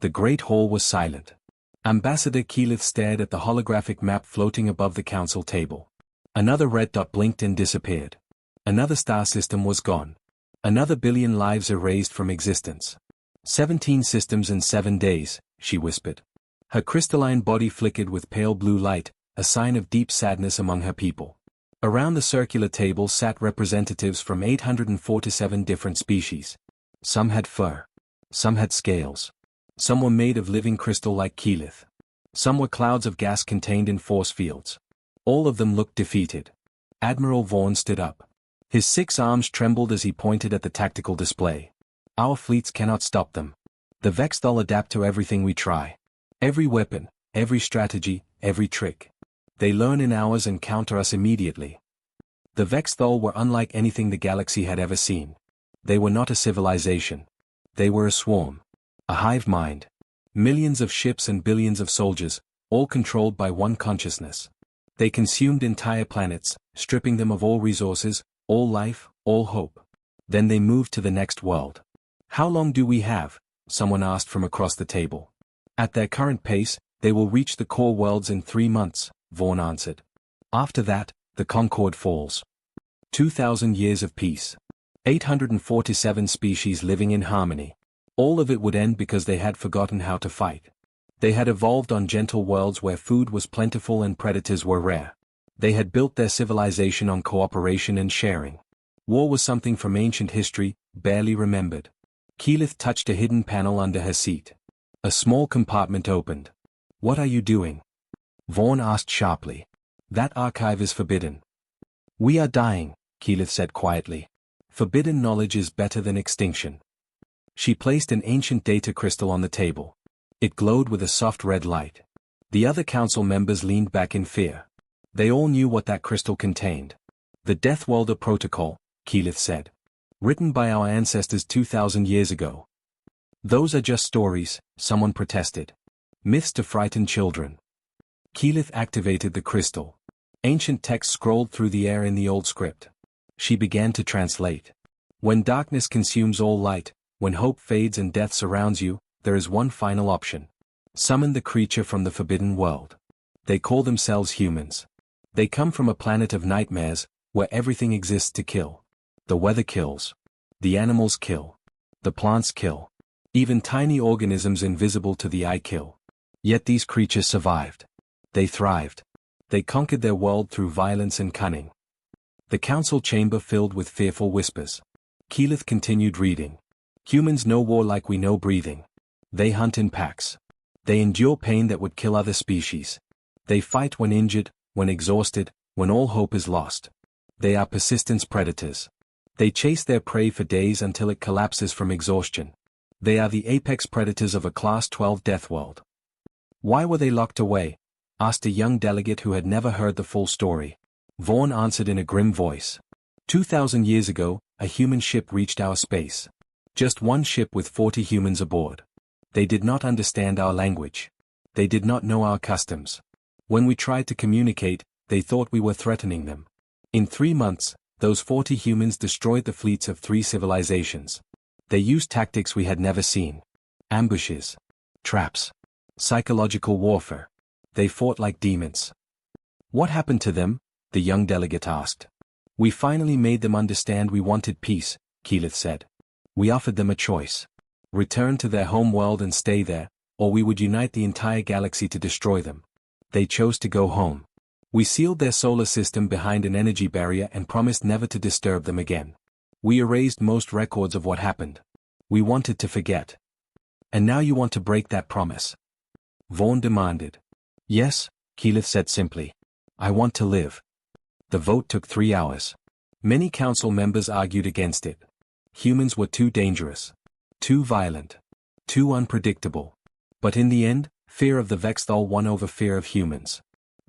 The great hall was silent. Ambassador Keyleth stared at the holographic map floating above the council table. Another red dot blinked and disappeared. Another star system was gone. Another billion lives erased from existence. 17 systems in 7 days, she whispered. Her crystalline body flickered with pale blue light, a sign of deep sadness among her people. Around the circular table sat representatives from 847 different species. Some had fur. Some had scales. Some were made of living crystal like Keyleth. Some were clouds of gas contained in force fields. All of them looked defeated. Admiral Vaughn stood up. His 6 arms trembled as he pointed at the tactical display. Our fleets cannot stop them. The Vexthal adapt to everything we try. Every weapon, every strategy, every trick. They learn in hours and counter us immediately. The Vexthal were unlike anything the galaxy had ever seen. They were not a civilization. They were a swarm. A hive mind. Millions of ships and billions of soldiers, all controlled by one consciousness. They consumed entire planets, stripping them of all resources, all life, all hope. Then they moved to the next world. How long do we have? Someone asked from across the table. At their current pace, they will reach the core worlds in 3 months, Vaughn answered. After that, the Concord falls. 2,000 years of peace. 847 species living in harmony. All of it would end because they had forgotten how to fight. They had evolved on gentle worlds where food was plentiful and predators were rare. They had built their civilization on cooperation and sharing. War was something from ancient history, barely remembered. Keyleth touched a hidden panel under her seat. A small compartment opened. What are you doing? Vaughn asked sharply. That archive is forbidden. We are dying, Keyleth said quietly. Forbidden knowledge is better than extinction. She placed an ancient data crystal on the table. It glowed with a soft red light. The other council members leaned back in fear. They all knew what that crystal contained. The Death Welder Protocol, Keyleth said. Written by our ancestors 2,000 years ago. Those are just stories, someone protested. Myths to frighten children. Keyleth activated the crystal. Ancient text scrolled through the air in the old script. She began to translate. When darkness consumes all light, when hope fades and death surrounds you, there is one final option. Summon the creature from the forbidden world. They call themselves humans. They come from a planet of nightmares, where everything exists to kill. The weather kills. The animals kill. The plants kill. Even tiny organisms invisible to the eye kill. Yet these creatures survived. They thrived. They conquered their world through violence and cunning. The council chamber filled with fearful whispers. Keyleth continued reading. Humans know war like we know breathing. They hunt in packs. They endure pain that would kill other species. They fight when injured, when exhausted, when all hope is lost. They are persistence predators. They chase their prey for days until it collapses from exhaustion. They are the apex predators of a Class 12 death world. Why were they locked away? Asked a young delegate who had never heard the full story. Vaughn answered in a grim voice. 2,000 years ago, a human ship reached our space. Just one ship with 40 humans aboard. They did not understand our language. They did not know our customs. When we tried to communicate, they thought we were threatening them. In 3 months, those 40 humans destroyed the fleets of 3 civilizations. They used tactics we had never seen. Ambushes. Traps. Psychological warfare. They fought like demons. What happened to them? The young delegate asked. We finally made them understand we wanted peace, Keyleth said. We offered them a choice. Return to their home world and stay there, or we would unite the entire galaxy to destroy them. They chose to go home. We sealed their solar system behind an energy barrier and promised never to disturb them again. We erased most records of what happened. We wanted to forget. And now you want to break that promise? Vaughn demanded. Yes, Keyleth said simply. I want to live. The vote took 3 hours. Many council members argued against it. Humans were too dangerous. Too violent. Too unpredictable. But in the end, fear of the Vexthal won over fear of humans.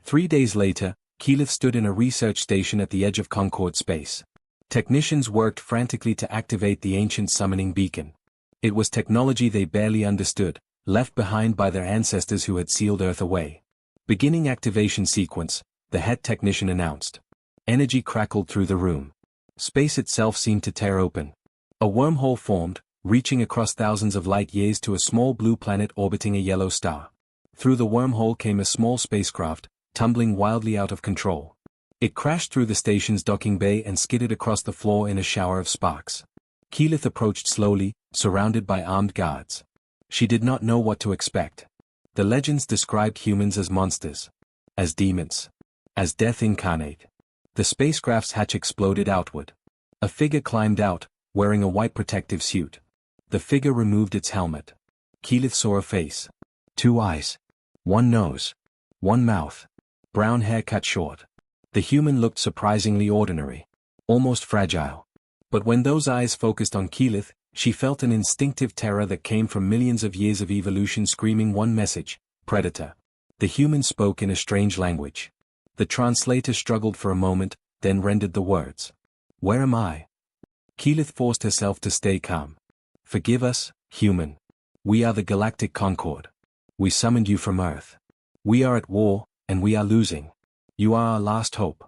3 days later, Keyleth stood in a research station at the edge of Concord space. Technicians worked frantically to activate the ancient summoning beacon. It was technology they barely understood, left behind by their ancestors who had sealed Earth away. Beginning activation sequence, the head technician announced. Energy crackled through the room. Space itself seemed to tear open. A wormhole formed, reaching across thousands of light years to a small blue planet orbiting a yellow star. Through the wormhole came a small spacecraft, tumbling wildly out of control. It crashed through the station's docking bay and skidded across the floor in a shower of sparks. Keyleth approached slowly, surrounded by armed guards. She did not know what to expect. The legends described humans as monsters, as demons, as death incarnate. The spacecraft's hatch exploded outward. A figure climbed out, wearing a white protective suit. The figure removed its helmet. Keyleth saw a face. 2 eyes. 1 nose. 1 mouth. Brown hair cut short. The human looked surprisingly ordinary. Almost fragile. But when those eyes focused on Keyleth, she felt an instinctive terror that came from millions of years of evolution screaming one message: predator. The human spoke in a strange language. The translator struggled for a moment, then rendered the words. Where am I? Keyleth forced herself to stay calm. Forgive us, human. We are the Galactic Concord. We summoned you from Earth. We are at war, and we are losing. You are our last hope.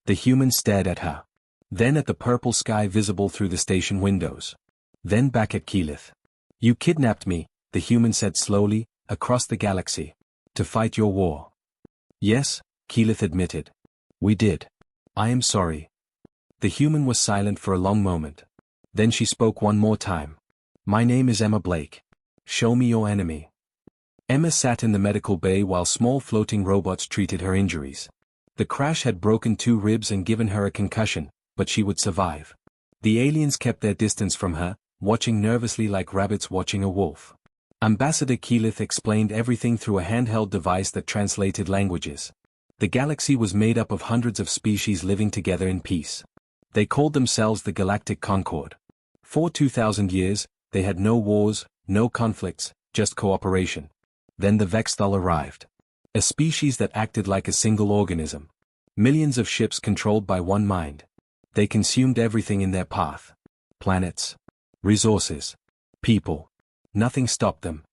The human stared at her. Then at the purple sky visible through the station windows. Then back at Keyleth. You kidnapped me, the human said slowly, across the galaxy. To fight your war. Yes, Keyleth admitted. We did. I am sorry. The human was silent for a long moment. Then she spoke one more time. My name is Emma Blake. Show me your enemy. Emma sat in the medical bay while small floating robots treated her injuries. The crash had broken 2 ribs and given her a concussion, but she would survive. The aliens kept their distance from her, watching nervously like rabbits watching a wolf. Ambassador Keyleth explained everything through a handheld device that translated languages. The galaxy was made up of hundreds of species living together in peace. They called themselves the Galactic Concord. For 2,000 years, they had no wars, no conflicts, just cooperation. Then the Vexthal arrived. A species that acted like a single organism. Millions of ships controlled by one mind. They consumed everything in their path. Planets. Resources. People. Nothing stopped them.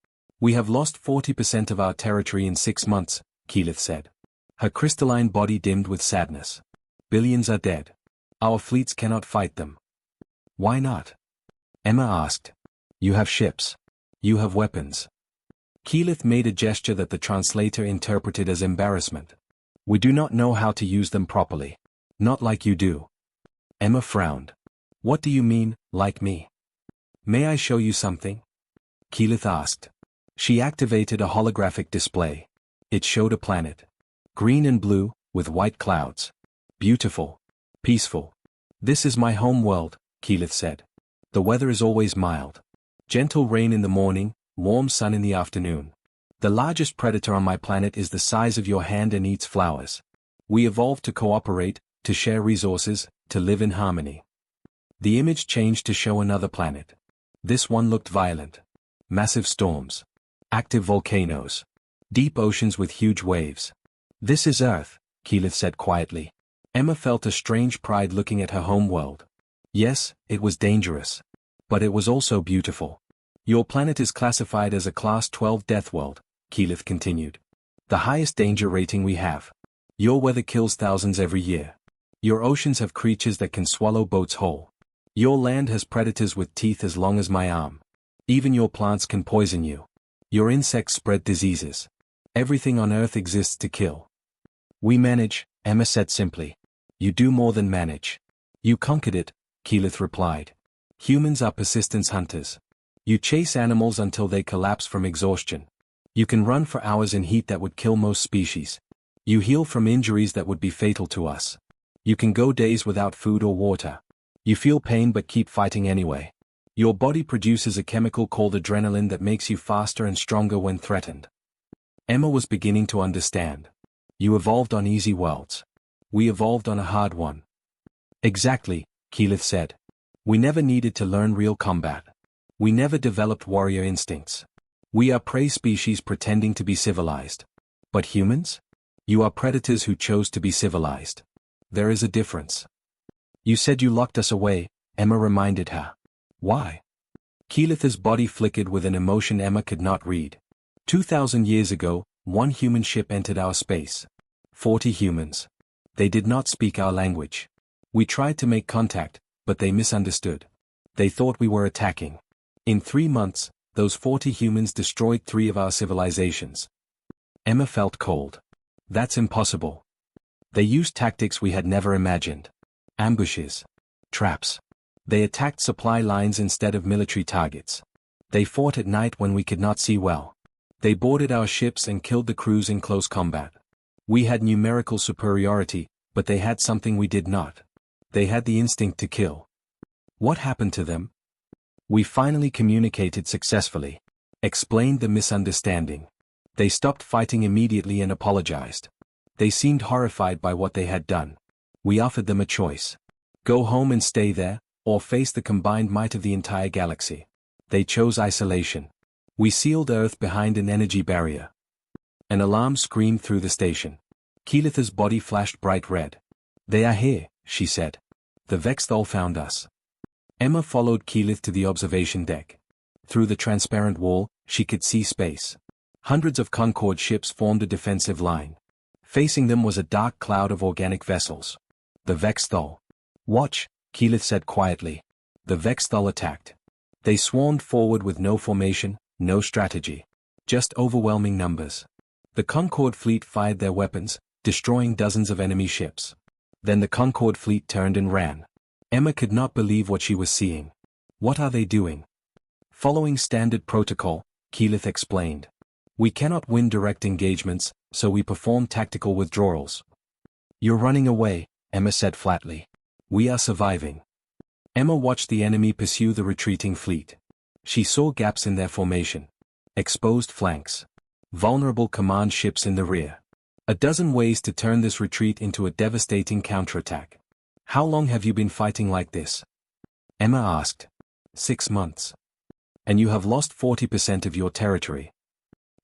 We have lost 40% of our territory in 6 months, Keyleth said. Her crystalline body dimmed with sadness. Billions are dead. Our fleets cannot fight them. Why not? Emma asked. You have ships. You have weapons. Keyleth made a gesture that the translator interpreted as embarrassment. We do not know how to use them properly. Not like you do. Emma frowned. What do you mean, like me? May I show you something? Keyleth asked. She activated a holographic display. It showed a planet. Green and blue, with white clouds. Beautiful. Peaceful. This is my home world, Keyleth said. The weather is always mild. Gentle rain in the morning, warm sun in the afternoon. The largest predator on my planet is the size of your hand and eats flowers. We evolved to cooperate, to share resources, to live in harmony. The image changed to show another planet. This one looked violent. Massive storms. Active volcanoes. Deep oceans with huge waves. This is Earth, Keyleth said quietly. Emma felt a strange pride looking at her home world. Yes, it was dangerous. But it was also beautiful. Your planet is classified as a Class 12 death world, Keyleth continued. The highest danger rating we have. Your weather kills thousands every year. Your oceans have creatures that can swallow boats whole. Your land has predators with teeth as long as my arm. Even your plants can poison you. Your insects spread diseases. Everything on Earth exists to kill. We manage, Emma said simply. You do more than manage. You conquered it, Keyleth replied. Humans are persistence hunters. You chase animals until they collapse from exhaustion. You can run for hours in heat that would kill most species. You heal from injuries that would be fatal to us. You can go days without food or water. You feel pain but keep fighting anyway. Your body produces a chemical called adrenaline that makes you faster and stronger when threatened. Emma was beginning to understand. You evolved on easy worlds. We evolved on a hard one. Exactly, Keyleth said. We never needed to learn real combat. We never developed warrior instincts. We are prey species pretending to be civilized. But humans? You are predators who chose to be civilized. There is a difference. You said you locked us away, Emma reminded her. Why? Keyleth's body flickered with an emotion Emma could not read. 2,000 years ago, one human ship entered our space. 40 humans. They did not speak our language. We tried to make contact, but they misunderstood. They thought we were attacking. In 3 months, those 40 humans destroyed 3 of our civilizations. Emma felt cold. That's impossible. They used tactics we had never imagined. Ambushes. Traps. They attacked supply lines instead of military targets. They fought at night when we could not see well. They boarded our ships and killed the crews in close combat. We had numerical superiority, but they had something we did not. They had the instinct to kill. What happened to them? We finally communicated successfully. Explained the misunderstanding. They stopped fighting immediately and apologized. They seemed horrified by what they had done. We offered them a choice. Go home and stay there, or face the combined might of the entire galaxy. They chose isolation. We sealed Earth behind an energy barrier. An alarm screamed through the station. Keyleth's body flashed bright red. They are here, she said. The Vexthal found us. Emma followed Keyleth to the observation deck. Through the transparent wall, she could see space. Hundreds of Concord ships formed a defensive line. Facing them was a dark cloud of organic vessels. The Vexthal. Watch, Keyleth said quietly. The Vexthal attacked. They swarmed forward with no formation, no strategy. Just overwhelming numbers. The Concord fleet fired their weapons, destroying dozens of enemy ships. Then the Concord fleet turned and ran. Emma could not believe what she was seeing. What are they doing? Following standard protocol, Keyleth explained. We cannot win direct engagements, so we perform tactical withdrawals. You're running away, Emma said flatly. We are surviving. Emma watched the enemy pursue the retreating fleet. She saw gaps in their formation. Exposed flanks. Vulnerable command ships in the rear. A dozen ways to turn this retreat into a devastating counterattack. How long have you been fighting like this? Emma asked. 6 months. And you have lost 40% of your territory.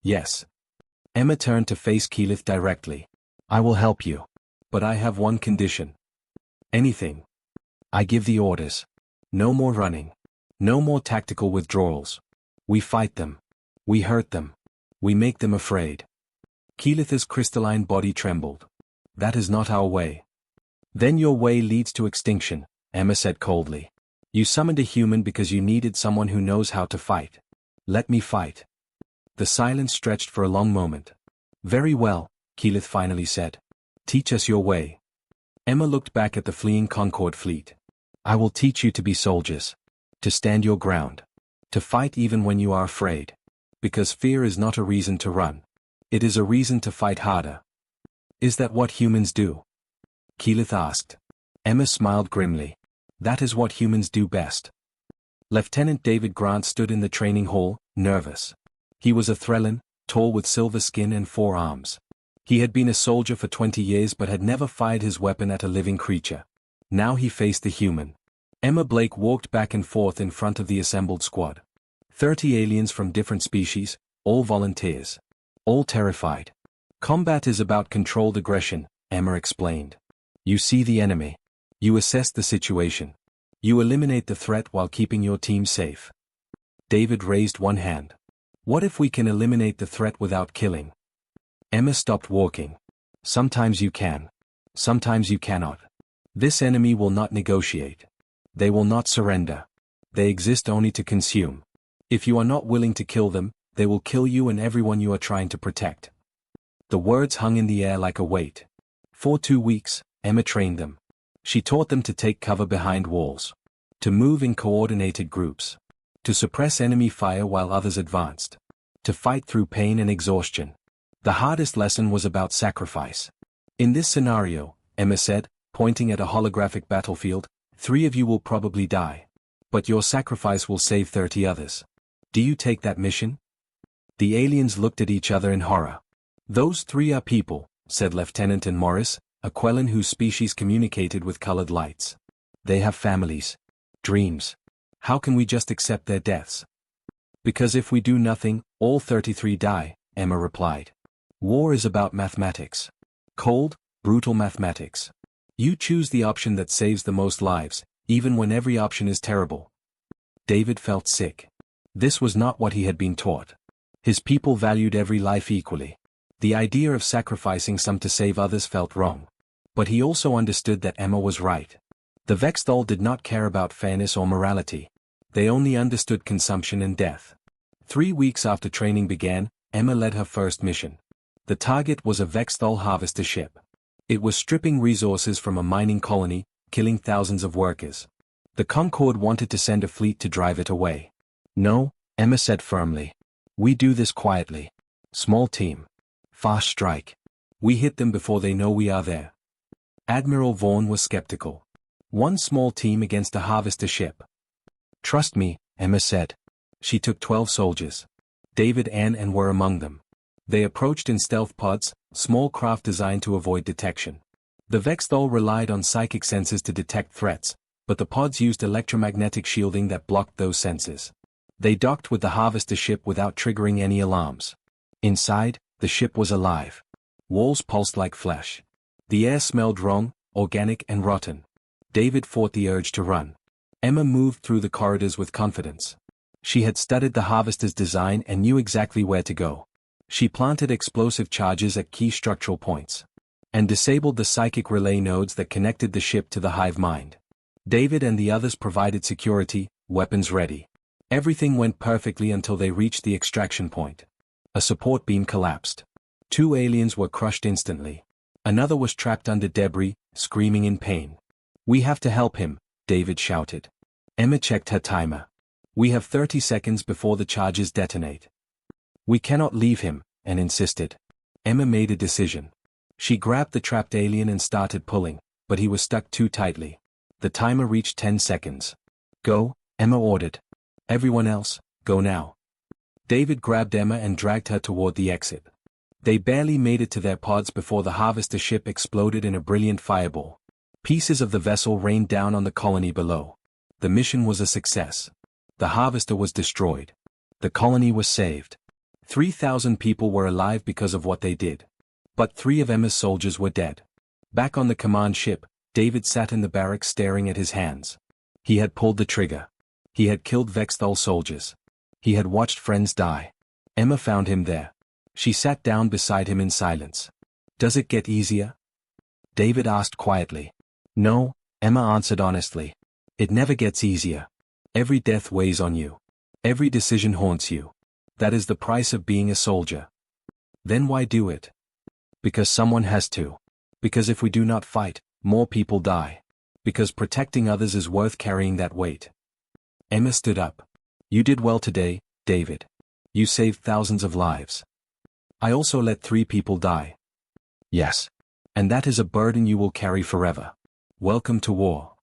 Yes. Emma turned to face Keyleth directly. I will help you. But I have one condition. Anything. I give the orders. No more running. No more tactical withdrawals. We fight them. We hurt them. We make them afraid. Keyleth's crystalline body trembled. That is not our way. Then your way leads to extinction, Emma said coldly. You summoned a human because you needed someone who knows how to fight. Let me fight. The silence stretched for a long moment. Very well, Keyleth finally said. Teach us your way. Emma looked back at the fleeing Concord fleet. I will teach you to be soldiers. To stand your ground. To fight even when you are afraid. Because fear is not a reason to run. It is a reason to fight harder. Is that what humans do? Keyleth asked. Emma smiled grimly. That is what humans do best. Lieutenant David Grant stood in the training hall, nervous. He was a Threllan, tall with silver skin and 4 arms. He had been a soldier for 20 years but had never fired his weapon at a living creature. Now he faced the human. Emma Blake walked back and forth in front of the assembled squad. 30 aliens from different species, all volunteers. All terrified. Combat is about controlled aggression, Emma explained. You see the enemy. You assess the situation. You eliminate the threat while keeping your team safe. David raised one hand. What if we can eliminate the threat without killing? Emma stopped walking. Sometimes you can. Sometimes you cannot. This enemy will not negotiate. They will not surrender. They exist only to consume. If you are not willing to kill them, they will kill you and everyone you are trying to protect. The words hung in the air like a weight. For 2 weeks, Emma trained them. She taught them to take cover behind walls. To move in coordinated groups. To suppress enemy fire while others advanced. To fight through pain and exhaustion. The hardest lesson was about sacrifice. In this scenario, Emma said, pointing at a holographic battlefield, 3 of you will probably die. But your sacrifice will save 30 others. Do you take that mission? The aliens looked at each other in horror. Those 3 are people, said Lieutenant and Morris, a Quellan whose species communicated with colored lights. They have families. Dreams. How can we just accept their deaths? Because if we do nothing, all 33 die, Emma replied. War is about mathematics. Cold, brutal mathematics. You choose the option that saves the most lives, even when every option is terrible. David felt sick. This was not what he had been taught. His people valued every life equally. The idea of sacrificing some to save others felt wrong. But he also understood that Emma was right. The Vexthal did not care about fairness or morality. They only understood consumption and death. 3 weeks after training began, Emma led her first mission. The target was a Vexthol harvester ship. It was stripping resources from a mining colony, killing thousands of workers. The Concorde wanted to send a fleet to drive it away. No, Emma said firmly. We do this quietly. Small team. Fast strike. We hit them before they know we are there. Admiral Vaughn was skeptical. One small team against a harvester ship. Trust me, Emma said. She took 12 soldiers. David and were among them. They approached in stealth pods, small craft designed to avoid detection. The Vexthol relied on psychic sensors to detect threats, but the pods used electromagnetic shielding that blocked those sensors. They docked with the harvester ship without triggering any alarms. Inside, the ship was alive. Walls pulsed like flesh. The air smelled wrong, organic and rotten. David fought the urge to run. Emma moved through the corridors with confidence. She had studied the harvester's design and knew exactly where to go. She planted explosive charges at key structural points. And disabled the psychic relay nodes that connected the ship to the hive mind. David and the others provided security, weapons ready. Everything went perfectly until they reached the extraction point. A support beam collapsed. 2 aliens were crushed instantly. Another was trapped under debris, screaming in pain. We have to help him, David shouted. Emma checked her timer. We have 30 seconds before the charges detonate. We cannot leave him, Anne insisted. Emma made a decision. She grabbed the trapped alien and started pulling, but he was stuck too tightly. The timer reached 10 seconds. Go, Emma ordered. Everyone else, go now. David grabbed Emma and dragged her toward the exit. They barely made it to their pods before the harvester ship exploded in a brilliant fireball. Pieces of the vessel rained down on the colony below. The mission was a success. The harvester was destroyed. The colony was saved. 3,000 people were alive because of what they did. But 3 of Emma's soldiers were dead. Back on the command ship, David sat in the barracks staring at his hands. He had pulled the trigger. He had killed Vexthol soldiers. He had watched friends die. Emma found him there. She sat down beside him in silence. Does it get easier? David asked quietly. No, Emma answered honestly. It never gets easier. Every death weighs on you. Every decision haunts you. That is the price of being a soldier. Then why do it? Because someone has to. Because if we do not fight, more people die. Because protecting others is worth carrying that weight. Emma stood up. You did well today, David. You saved thousands of lives. I also let 3 people die. Yes. And that is a burden you will carry forever. Welcome to war.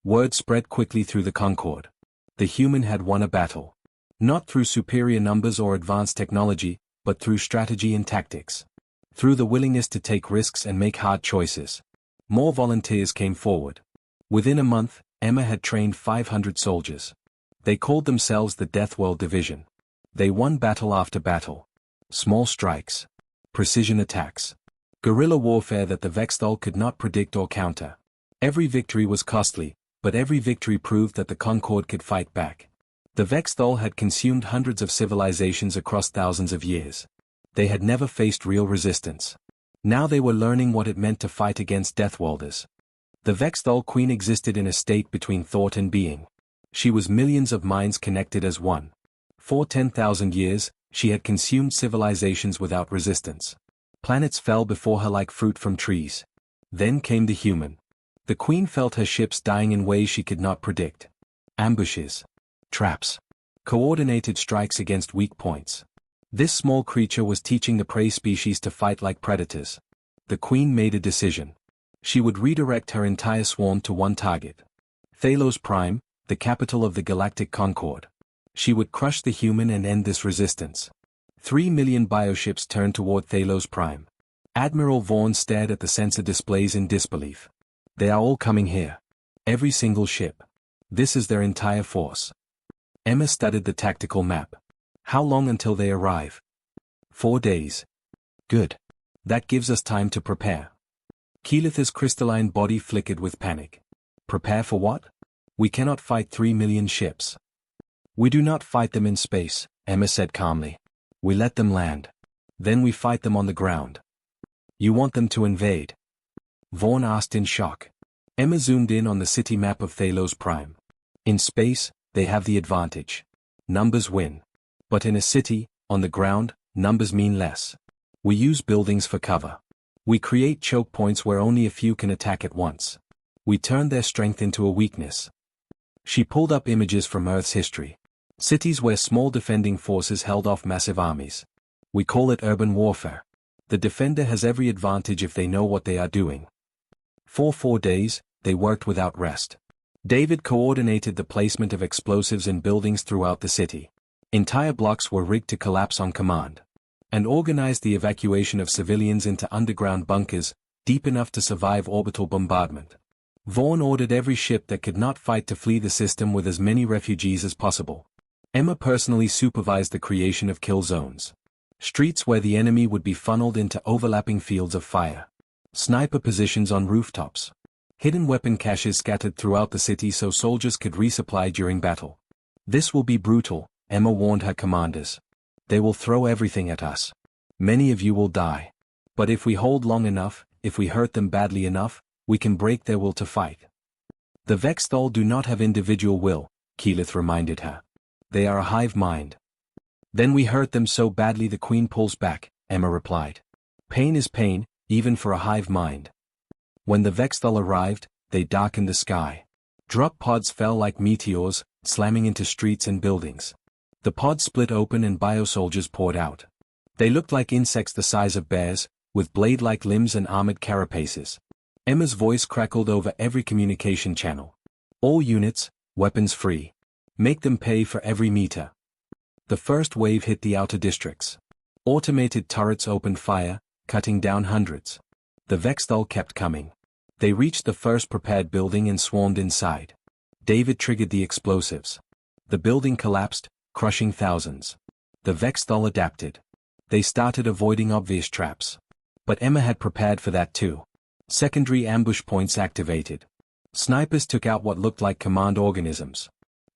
Word spread quickly through the Concorde. The human had won a battle. Not through superior numbers or advanced technology, but through strategy and tactics. Through the willingness to take risks and make hard choices. More volunteers came forward. Within a month, Emma had trained 500 soldiers. They called themselves the Death World Division. They won battle after battle. Small strikes. Precision attacks. Guerrilla warfare that the Vexthol could not predict or counter. Every victory was costly, but every victory proved that the Concorde could fight back. The Vexthol had consumed hundreds of civilizations across thousands of years. They had never faced real resistance. Now they were learning what it meant to fight against Deathworlders. The Vexthol Queen existed in a state between thought and being. She was millions of minds connected as one. For 10,000 years, she had consumed civilizations without resistance. Planets fell before her like fruit from trees. Then came the human. The Queen felt her ships dying in ways she could not predict. Ambushes. Traps. Coordinated strikes against weak points. This small creature was teaching the prey species to fight like predators. The Queen made a decision. She would redirect her entire swarm to one target. Thalos Prime, the capital of the Galactic Concorde. She would crush the human and end this resistance. 3 million bioships turned toward Thalos Prime. Admiral Vaughn stared at the sensor displays in disbelief. They are all coming here. Every single ship. This is their entire force. Emma studied the tactical map. How long until they arrive? 4 days. Good. That gives us time to prepare. Keyleth's crystalline body flickered with panic. Prepare for what? We cannot fight 3 million ships. We do not fight them in space, Emma said calmly. We let them land. Then we fight them on the ground. You want them to invade? Vaughn asked in shock. Emma zoomed in on the city map of Thalos Prime. In space, they have the advantage. Numbers win. But in a city, on the ground, numbers mean less. We use buildings for cover. We create choke points where only a few can attack at once. We turn their strength into a weakness. She pulled up images from Earth's history. Cities where small defending forces held off massive armies. We call it urban warfare. The defender has every advantage if they know what they are doing. For 4 days, they worked without rest. David coordinated the placement of explosives in buildings throughout the city. Entire blocks were rigged to collapse on command. And organized the evacuation of civilians into underground bunkers, deep enough to survive orbital bombardment. Vaughn ordered every ship that could not fight to flee the system with as many refugees as possible. Emma personally supervised the creation of kill zones. Streets where the enemy would be funneled into overlapping fields of fire. Sniper positions on rooftops. Hidden weapon caches scattered throughout the city so soldiers could resupply during battle. This will be brutal, Emma warned her commanders. They will throw everything at us. Many of you will die. But if we hold long enough, if we hurt them badly enough, we can break their will to fight. The Vexthal do not have individual will, Keyleth reminded her. They are a hive mind. Then we hurt them so badly the Queen pulls back, Emma replied. Pain is pain, even for a hive mind. When the Vexthal arrived, they darkened the sky. Drop pods fell like meteors, slamming into streets and buildings. The pods split open and biosoldiers poured out. They looked like insects the size of bears, with blade-like limbs and armored carapaces. Emma's voice crackled over every communication channel. All units, weapons free. Make them pay for every meter. The first wave hit the outer districts. Automated turrets opened fire, cutting down hundreds. The Vexthal kept coming. They reached the first prepared building and swarmed inside. David triggered the explosives. The building collapsed, crushing thousands. The Vexthal adapted. They started avoiding obvious traps. But Emma had prepared for that too. Secondary ambush points activated. Snipers took out what looked like command organisms.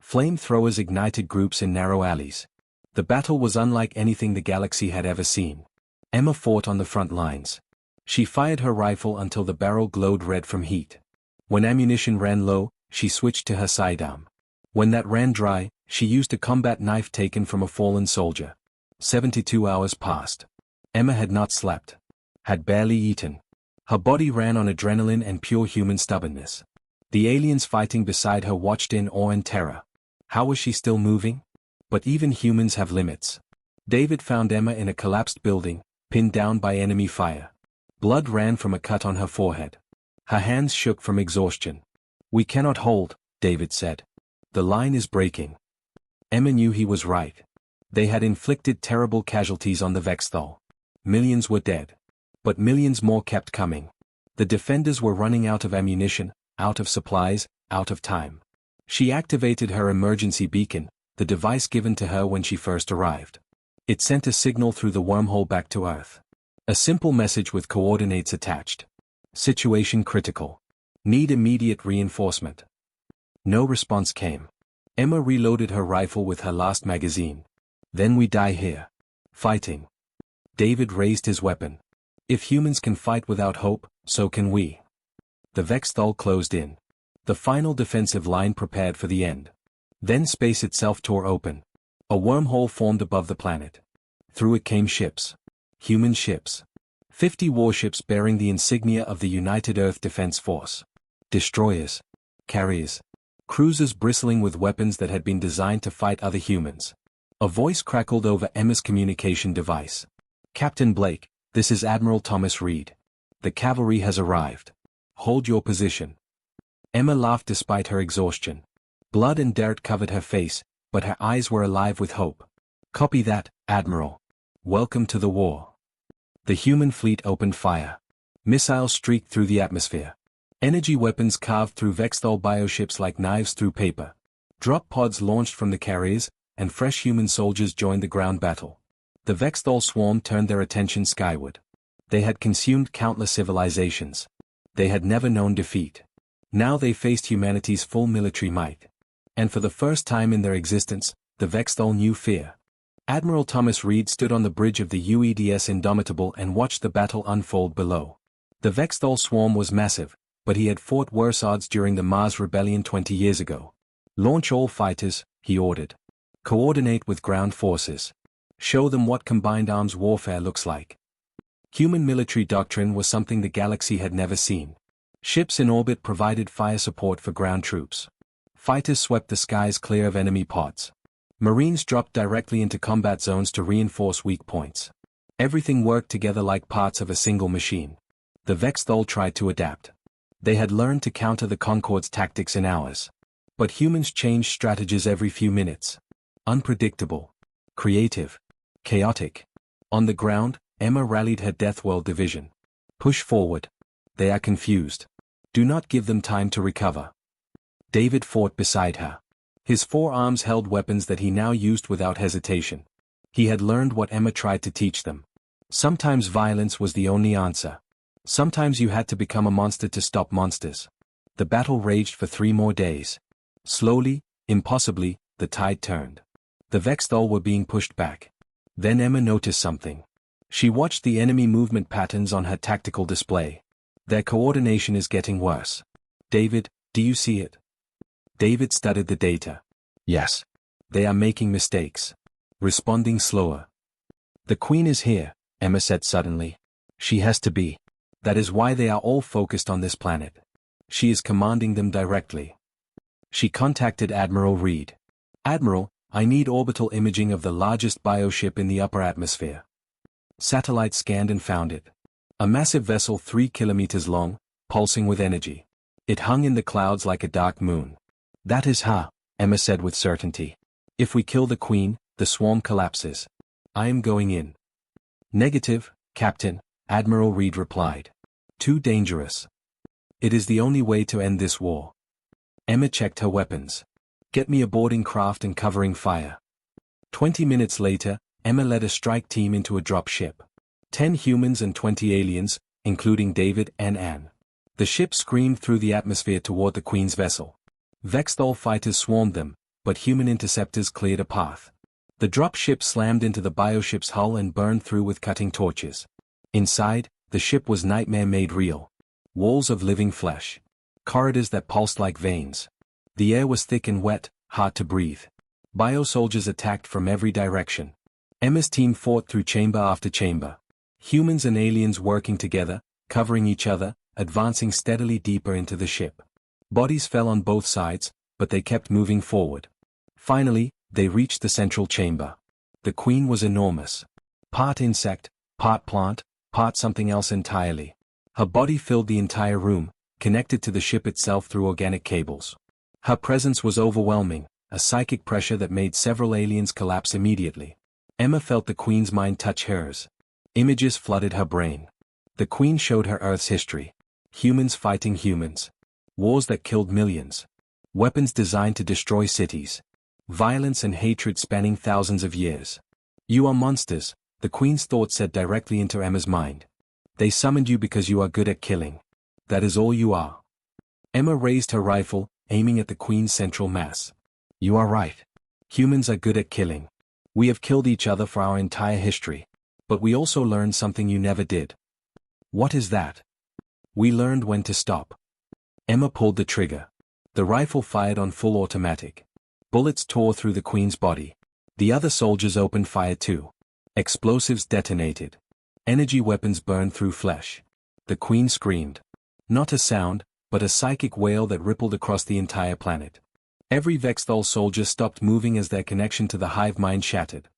Flamethrowers ignited groups in narrow alleys. The battle was unlike anything the galaxy had ever seen. Emma fought on the front lines. She fired her rifle until the barrel glowed red from heat. When ammunition ran low, she switched to her sidearm. When that ran dry, she used a combat knife taken from a fallen soldier. 72 hours passed. Emma had not slept. Had barely eaten. Her body ran on adrenaline and pure human stubbornness. The aliens fighting beside her watched in awe and terror. How was she still moving? But even humans have limits. David found Emma in a collapsed building, pinned down by enemy fire. Blood ran from a cut on her forehead. Her hands shook from exhaustion. We cannot hold, David said. The line is breaking. Emma knew he was right. They had inflicted terrible casualties on the Vexthal. Millions were dead. But millions more kept coming. The defenders were running out of ammunition, out of supplies, out of time. She activated her emergency beacon, the device given to her when she first arrived. It sent a signal through the wormhole back to Earth. A simple message with coordinates attached. Situation critical. Need immediate reinforcement. No response came. Emma reloaded her rifle with her last magazine. Then we die here. Fighting. David raised his weapon. If humans can fight without hope, so can we. The Vexthal closed in. The final defensive line prepared for the end. Then space itself tore open. A wormhole formed above the planet. Through it came ships. Human ships. 50 warships bearing the insignia of the United Earth Defense Force. Destroyers. Carriers. Cruisers bristling with weapons that had been designed to fight other humans. A voice crackled over Emma's communication device. Captain Blake, this is Admiral Thomas Reed. The cavalry has arrived. Hold your position. Emma laughed despite her exhaustion. Blood and dirt covered her face, but her eyes were alive with hope. Copy that, Admiral. Welcome to the war. The human fleet opened fire. Missiles streaked through the atmosphere. Energy weapons carved through Vexthal bioships like knives through paper. Drop pods launched from the carriers, and fresh human soldiers joined the ground battle. The Vexthal swarm turned their attention skyward. They had consumed countless civilizations. They had never known defeat. Now they faced humanity's full military might. And for the first time in their existence, the Vexthal knew fear. Admiral Thomas Reed stood on the bridge of the UEDS Indomitable and watched the battle unfold below. The Vexthal swarm was massive, but he had fought worse odds during the Mars Rebellion 20 years ago. Launch all fighters, he ordered. Coordinate with ground forces. Show them what combined arms warfare looks like. Human military doctrine was something the galaxy had never seen. Ships in orbit provided fire support for ground troops. Fighters swept the skies clear of enemy pods. Marines dropped directly into combat zones to reinforce weak points. Everything worked together like parts of a single machine. The Vexthol tried to adapt. They had learned to counter the Concorde's tactics in hours. But humans changed strategies every few minutes. Unpredictable. Creative. Chaotic. On the ground, Emma rallied her Deathworld division. Push forward. They are confused. Do not give them time to recover. David fought beside her. His forearms held weapons that he now used without hesitation. He had learned what Emma tried to teach them. Sometimes violence was the only answer. Sometimes you had to become a monster to stop monsters. The battle raged for 3 more days. Slowly, impossibly, the tide turned. The Vexthol were being pushed back. Then Emma noticed something. She watched the enemy movement patterns on her tactical display. Their coordination is getting worse. David, do you see it? David studied the data. Yes. They are making mistakes. Responding slower. The Queen is here, Emma said suddenly. She has to be. That is why they are all focused on this planet. She is commanding them directly. She contacted Admiral Reed. Admiral, I need orbital imaging of the largest bioship in the upper atmosphere. Satellite scanned and found it. A massive vessel 3 kilometers long, pulsing with energy. It hung in the clouds like a dark moon. That is her, Emma said with certainty. If we kill the Queen, the swarm collapses. I am going in. Negative, Captain, Admiral Reed replied. Too dangerous. It is the only way to end this war. Emma checked her weapons. Get me a boarding craft and covering fire. 20 minutes later, Emma led a strike team into a drop ship. 10 humans and 20 aliens, including David and Anne. The ship screamed through the atmosphere toward the Queen's vessel. Vexthol fighters swarmed them, but human interceptors cleared a path. The drop ship slammed into the bioship's hull and burned through with cutting torches. Inside, the ship was nightmare made real. Walls of living flesh. Corridors that pulsed like veins. The air was thick and wet, hard to breathe. Biosoldiers attacked from every direction. Emma's team fought through chamber after chamber. Humans and aliens working together, covering each other, advancing steadily deeper into the ship. Bodies fell on both sides, but they kept moving forward. Finally, they reached the central chamber. The Queen was enormous. Part insect, part plant, part something else entirely. Her body filled the entire room, connected to the ship itself through organic cables. Her presence was overwhelming, a psychic pressure that made several aliens collapse immediately. Emma felt the Queen's mind touch hers. Images flooded her brain. The Queen showed her Earth's history. Humans fighting humans. Wars that killed millions. Weapons designed to destroy cities. Violence and hatred spanning thousands of years. You are monsters, the Queen's thoughts said directly into Emma's mind. They summoned you because you are good at killing. That is all you are. Emma raised her rifle, aiming at the Queen's central mass. You are right. Humans are good at killing. We have killed each other for our entire history. But we also learned something you never did. What is that? We learned when to stop. Emma pulled the trigger. The rifle fired on full automatic. Bullets tore through the Queen's body. The other soldiers opened fire too. Explosives detonated. Energy weapons burned through flesh. The Queen screamed. Not a sound, but a psychic wail that rippled across the entire planet. Every Vexthol soldier stopped moving as their connection to the hive mind shattered.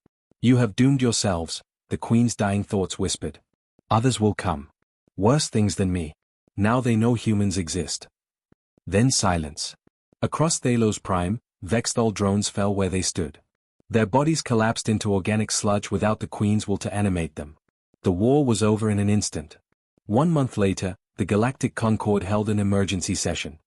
You have doomed yourselves, the Queen's dying thoughts whispered. Others will come. Worse things than me. Now they know humans exist. Then silence. Across Thalos Prime, Vexthol drones fell where they stood. Their bodies collapsed into organic sludge without the Queen's will to animate them. The war was over in an instant. 1 month later, the Galactic Concorde held an emergency session.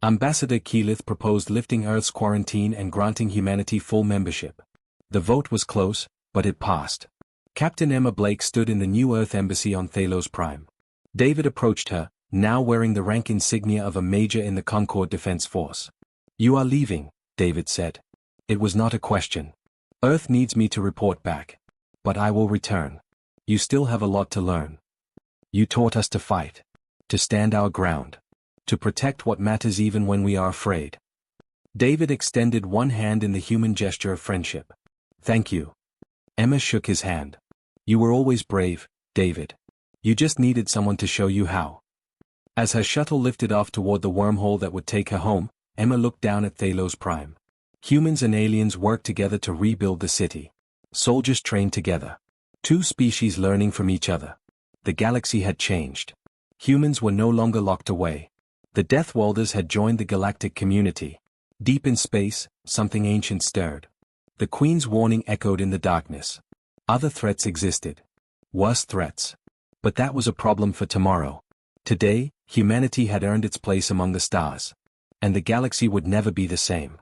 Ambassador Keyleth proposed lifting Earth's quarantine and granting humanity full membership. The vote was close, but it passed. Captain Emma Blake stood in the New Earth Embassy on Thalos Prime. David approached her, now wearing the rank insignia of a major in the Concorde Defense Force. You are leaving, David said. It was not a question. Earth needs me to report back. But I will return. You still have a lot to learn. You taught us to fight. To stand our ground. To protect what matters even when we are afraid. David extended one hand in the human gesture of friendship. Thank you. Emma shook his hand. You were always brave, David. You just needed someone to show you how. As her shuttle lifted off toward the wormhole that would take her home, Emma looked down at Thalos Prime. Humans and aliens worked together to rebuild the city. Soldiers trained together. Two species learning from each other. The galaxy had changed. Humans were no longer locked away. The Death Walders had joined the galactic community. Deep in space, something ancient stirred. The Queen's warning echoed in the darkness. Other threats existed. Worse threats. But that was a problem for tomorrow. Today, humanity had earned its place among the stars. And the galaxy would never be the same.